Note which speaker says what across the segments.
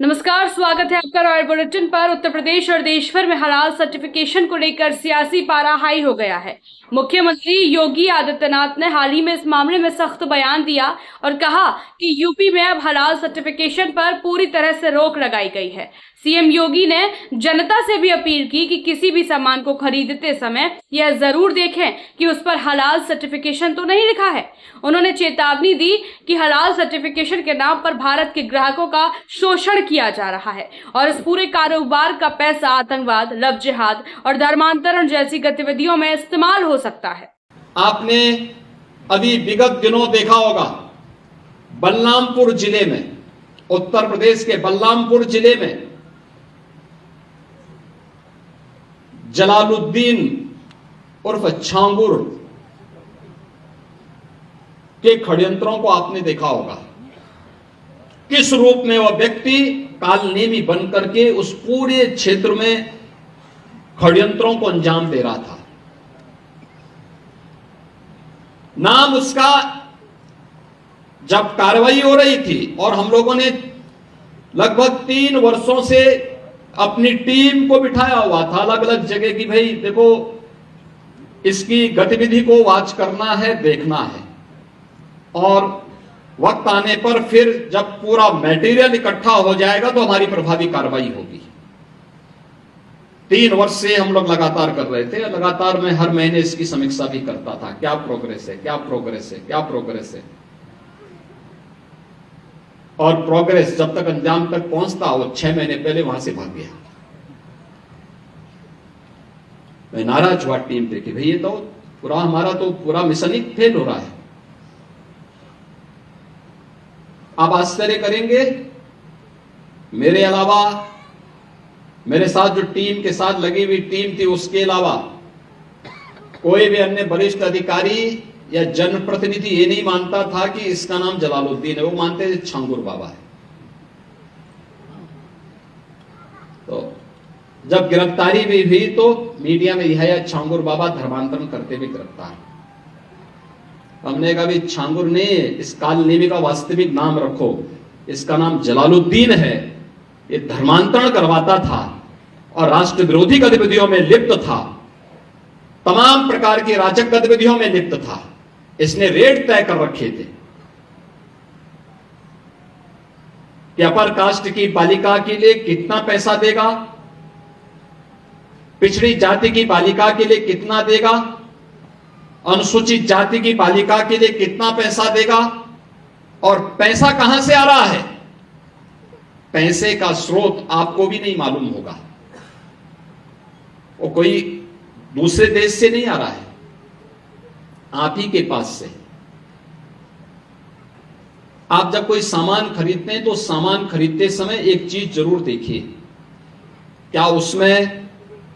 Speaker 1: नमस्कार, स्वागत है आपका रॉयल बुलेटिन पर। उत्तर प्रदेश और देश भर में हलाल सर्टिफिकेशन को लेकर सियासी पारा हाई हो गया है। मुख्यमंत्री योगी आदित्यनाथ ने हाल ही में इस मामले में सख्त बयान दिया और कहा कि यूपी में अब हलाल सर्टिफिकेशन पर पूरी तरह से रोक लगाई गई है। सीएम योगी ने जनता से भी अपील की कि किसी भी सामान को खरीदते समय यह जरूर देखें कि उस पर हलाल सर्टिफिकेशन तो नहीं लिखा है। उन्होंने चेतावनी दी कि हलाल सर्टिफिकेशन के नाम पर भारत के ग्राहकों का शोषण किया जा रहा है और इस पूरे कारोबार का पैसा आतंकवाद, लव जिहाद और धर्मांतरण जैसी गतिविधियों में इस्तेमाल हो सकता है।
Speaker 2: आपने अभी विगत दिनों देखा होगा, बलरामपुर जिले में, उत्तर प्रदेश के बलरामपुर जिले में जलालुद्दीन उर्फ छांगुर के षड्यंत्रों को आपने देखा होगा। किस रूप में वह व्यक्ति कालनेमी बनकर के उस पूरे क्षेत्र में षड्यंत्रों को अंजाम दे रहा था। नाम उसका, जब कार्रवाई हो रही थी और हम लोगों ने लगभग 3 वर्षों से अपनी टीम को बिठाया हुआ था अलग अलग जगह की, भाई देखो इसकी गतिविधि को वॉच करना है, देखना है, और वक्त आने पर फिर जब पूरा मटेरियल इकट्ठा हो जाएगा तो हमारी प्रभावी कार्रवाई होगी। 3 वर्ष से हम लोग लगातार कर रहे थे। लगातार मैं हर महीने इसकी समीक्षा भी करता था, क्या प्रोग्रेस है, क्या प्रोग्रेस है, क्या प्रोग्रेस है। और प्रोग्रेस जब तक अंजाम तक पहुंचता, वो 6 महीने पहले वहां से भाग गया। मैं नाराज हुआ टीम पे कि भाई ये तो पूरा हमारा तो पूरा मिशन ही फेल हो रहा है। आप आश्चर्य करेंगे, मेरे अलावा मेरे साथ जो टीम के साथ लगी हुई टीम थी, उसके अलावा कोई भी अन्य वरिष्ठ अधिकारी या जनप्रतिनिधि ये नहीं मानता था कि इसका नाम जलालुद्दीन है। वो मानते थे छांगुर बाबा है। तो जब गिरफ्तारी भी हुई तो मीडिया में यह छांगुर बाबा धर्मांतरण करते हुए गिरफ्तार। हमने कहा भी छांगुर ने इस कालनेमी का वास्तविक नाम रखो, इसका नाम जलालुद्दीन है। ये धर्मांतरण करवाता था और राष्ट्र विरोधी गतिविधियों में लिप्त था, तमाम प्रकार की राजक गतिविधियों में लिप्त था। इसने रेट तय कर रखे थे कि अपर कास्ट की बालिका के लिए कितना पैसा देगा, पिछड़ी जाति की बालिका के लिए कितना देगा, अनुसूचित जाति की बालिका के लिए कितना पैसा देगा, और पैसा कहां से आ रहा है। पैसे का स्रोत आपको भी नहीं मालूम होगा, वो कोई दूसरे देश से नहीं आ रहा है, आप ही के पास से। आप जब कोई सामान खरीदते हैं तो सामान खरीदते समय एक चीज जरूर देखिए, क्या उसमें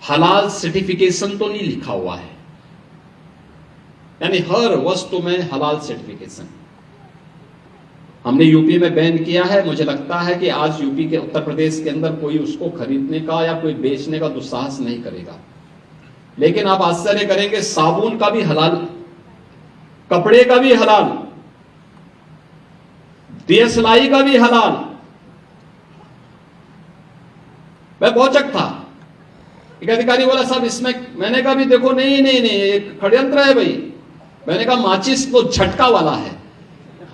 Speaker 2: हलाल सर्टिफिकेशन तो नहीं लिखा हुआ है। यानी हर वस्तु में हलाल सर्टिफिकेशन। हमने यूपी में बैन किया है। मुझे लगता है कि आज यूपी के, उत्तर प्रदेश के अंदर कोई उसको खरीदने का या कोई बेचने का दुस्साहस नहीं करेगा। लेकिन आप आश्चर्य करेंगे, साबुन का भी हलाल, कपड़े का भी हलाल, दिया सिलाई का भी हलाल। मैं पहुंचक था, एक अधिकारी बोला साहब इसमें, मैंने कहा भी देखो नहीं नहीं नहीं, एक षड्यंत्र है भाई। मैंने कहा माचिस तो झटका वाला है,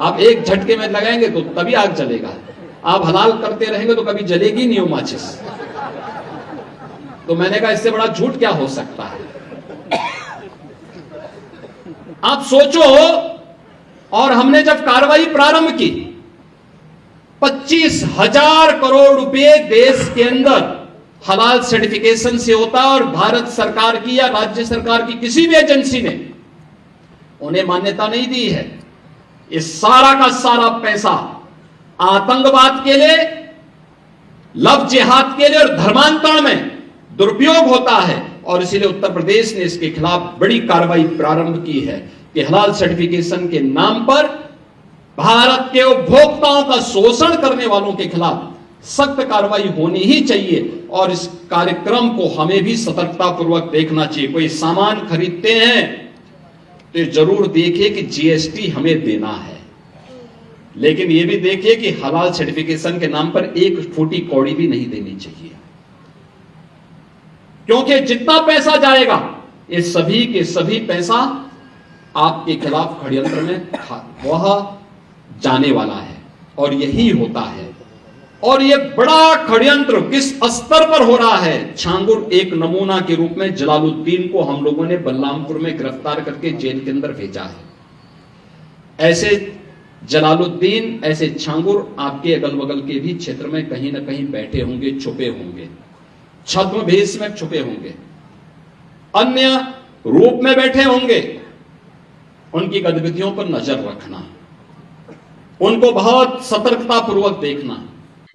Speaker 2: आप एक झटके में लगाएंगे तो तभी आग जलेगा, आप हलाल करते रहेंगे तो कभी जलेगी नहीं वो माचिस। तो मैंने कहा इससे बड़ा झूठ क्या हो सकता है। आप सोचो, और हमने जब कार्रवाई प्रारंभ की, 25,000 करोड़ रुपए देश के अंदर हलाल सर्टिफिकेशन से होता है, और भारत सरकार की या राज्य सरकार की किसी भी एजेंसी ने उन्हें मान्यता नहीं दी है। इस सारा का सारा पैसा आतंकवाद के लिए, लव जिहाद के लिए और धर्मांतरण में दुरुपयोग होता है, और इसीलिए उत्तर प्रदेश ने इसके खिलाफ बड़ी कार्रवाई प्रारंभ की है कि हलाल सर्टिफिकेशन के नाम पर भारत के उपभोक्ताओं का शोषण करने वालों के खिलाफ सख्त कार्रवाई होनी ही चाहिए। और इस कार्यक्रम को हमें भी सतर्कतापूर्वक देखना चाहिए। कोई सामान खरीदते हैं तो जरूर देखिए कि जीएसटी हमें देना है। लेकिन ये भी देखिए कि हलाल सर्टिफिकेशन के नाम पर एक फूटी कौड़ी भी नहीं देनी चाहिए, क्योंकि जितना पैसा जाएगा ये सभी के सभी पैसा आपके खिलाफ षड्यंत्र में वह जाने वाला है और यही होता है। और ये बड़ा षड्यंत्र किस स्तर पर हो रहा है, छांगुर एक नमूना के रूप में जलालुद्दीन को हम लोगों ने बलरामपुर में गिरफ्तार करके जेल के अंदर भेजा है। ऐसे जलालुद्दीन, ऐसे छांगुर आपके अगल बगल के भी क्षेत्र में कहीं ना कहीं बैठे होंगे, छुपे होंगे, छद्म भेष में छुपे होंगे, अन्य रूप में बैठे होंगे। उनकी गतिविधियों पर नजर रखना, उनको बहुत सतर्कता पूर्वक देखना।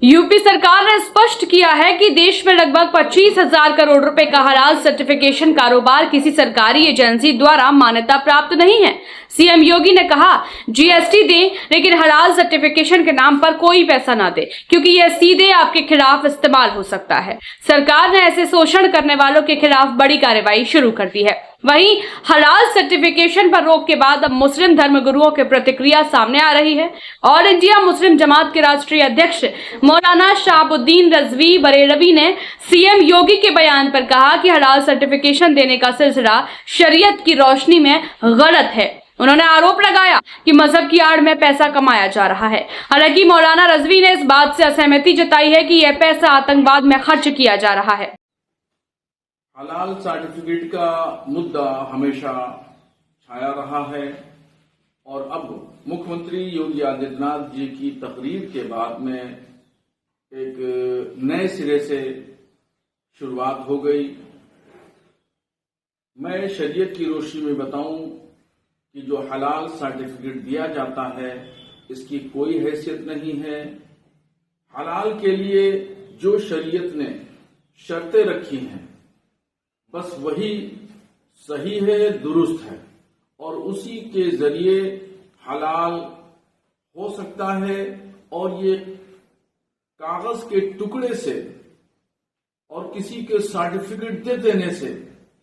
Speaker 1: यूपी सरकार ने स्पष्ट किया है कि देश में लगभग 25,000 करोड़ रुपए का हलाल सर्टिफिकेशन कारोबार किसी सरकारी एजेंसी द्वारा मान्यता प्राप्त नहीं है। सीएम योगी ने कहा, जीएसटी दें लेकिन हलाल सर्टिफिकेशन के नाम पर कोई पैसा ना दे, क्योंकि यह सीधे आपके खिलाफ इस्तेमाल हो सकता है। सरकार ने ऐसे शोषण करने वालों के खिलाफ बड़ी कार्रवाई शुरू कर दी है। वहीं हलाल सर्टिफिकेशन पर रोक के बाद अब मुस्लिम धर्मगुरुओं की प्रतिक्रिया सामने आ रही है। ऑल इंडिया मुस्लिम जमात के राष्ट्रीय अध्यक्ष मौलाना शहाबुद्दीन रजवी बरेलवी ने सीएम योगी के बयान पर कहा कि हलाल सर्टिफिकेशन देने का सिलसिला शरीयत की रोशनी में गलत है। उन्होंने आरोप लगाया कि मजहब की आड़ में पैसा कमाया जा रहा है। हालांकि मौलाना रजवी ने इस बात से असहमति जताई है कि यह पैसा आतंकवाद में खर्च किया जा रहा है।
Speaker 3: हलाल सर्टिफिकेट का मुद्दा हमेशा छाया रहा है और अब मुख्यमंत्री योगी आदित्यनाथ जी की तकरीर के बाद में एक नए सिरे से शुरुआत हो गई। मैं शरीयत की रोशनी में बताऊं कि जो हलाल सर्टिफिकेट दिया जाता है इसकी कोई हैसियत नहीं है। हलाल के लिए जो शरीयत ने शर्तें रखी हैं बस वही सही है, दुरुस्त है और उसी के जरिए हलाल हो सकता है। और ये कागज के टुकड़े से और किसी के सर्टिफिकेट दे देने से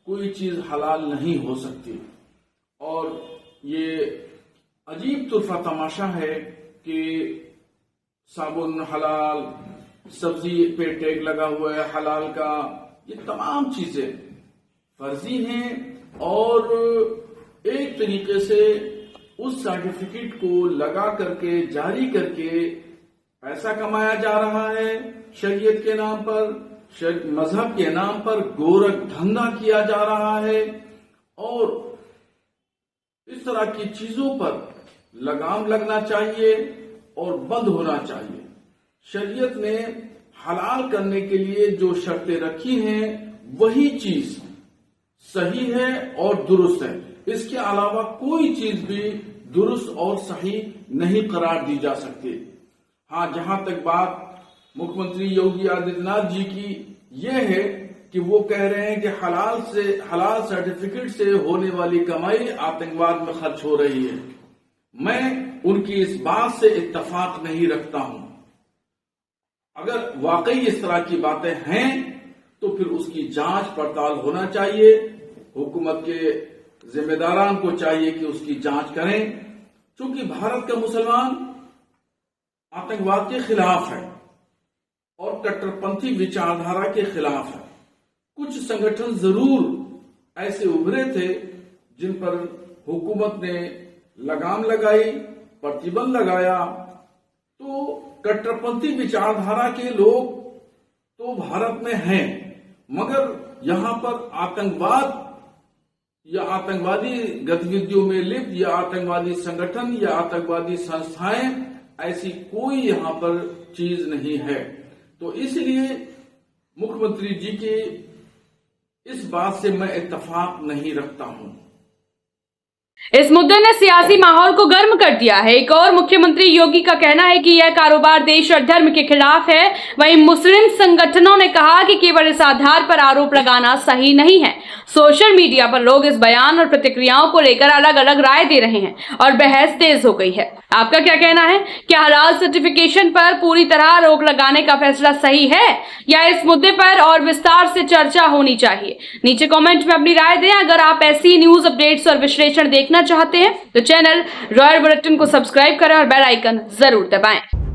Speaker 3: कोई चीज हलाल नहीं हो सकती। और ये अजीब तुर्फा तमाशा है कि साबुन हलाल, सब्जी पे टैग लगा हुआ है हलाल का, ये तमाम चीजें फर्जी हैं और एक तरीके से उस सर्टिफिकेट को लगा करके जारी करके पैसा कमाया जा रहा है। शरीयत के नाम पर, मजहब के नाम पर गोरख धंधा किया जा रहा है और इस तरह की चीजों पर लगाम लगना चाहिए और बंद होना चाहिए। शरीयत ने हलाल करने के लिए जो शर्तें रखी हैं वही चीज सही है और दुरुस्त है। इसके अलावा कोई चीज भी दुरुस्त और सही नहीं करार दी जा सकती। हाँ, जहां तक बात मुख्यमंत्री योगी आदित्यनाथ जी की यह है कि वो कह रहे हैं कि हलाल सर्टिफिकेट से होने वाली कमाई आतंकवाद में खर्च हो रही है, मैं उनकी इस बात से इत्तेफाक नहीं रखता हूं। अगर वाकई इस तरह की बातें हैं तो फिर उसकी जांच पड़ताल होना चाहिए। हुकूमत के जिम्मेदारान को चाहिए कि उसकी जांच करें, क्योंकि भारत का मुसलमान आतंकवाद के खिलाफ है और कट्टरपंथी विचारधारा के खिलाफ है। कुछ संगठन जरूर ऐसे उभरे थे जिन पर हुकूमत ने लगाम लगाई, प्रतिबंध लगाया। तो कट्टरपंथी विचारधारा के लोग तो भारत में हैं, मगर यहां पर आतंकवाद या आतंकवादी गतिविधियों में लिप्त या आतंकवादी संगठन या आतंकवादी संस्थाएं ऐसी कोई यहां पर चीज नहीं है। तो इसलिए मुख्यमंत्री जी के इस बात से मैं इत्तेफाक नहीं रखता हूं।
Speaker 1: इस मुद्दे ने सियासी माहौल को गर्म कर दिया है। एक और मुख्यमंत्री योगी का कहना है कि यह कारोबार देश और धर्म के खिलाफ है। वहीं मुस्लिम संगठनों ने कहा कि केवल इस आधार पर आरोप लगाना सही नहीं है। सोशल मीडिया पर लोग इस बयान और प्रतिक्रियाओं को लेकर अलग अलग राय दे रहे हैं और बहस तेज हो गई है। आपका क्या कहना है? क्या हलाल सर्टिफिकेशन पर पूरी तरह रोक लगाने का फैसला सही है या इस मुद्दे पर और विस्तार से चर्चा होनी चाहिए? नीचे कमेंट में अपनी राय दें। अगर आप ऐसी न्यूज अपडेट्स और विश्लेषण देखना देखना चाहते हैं तो चैनल रॉयल बुलेटिन को सब्सक्राइब करें और बेल आइकन जरूर दबाएं।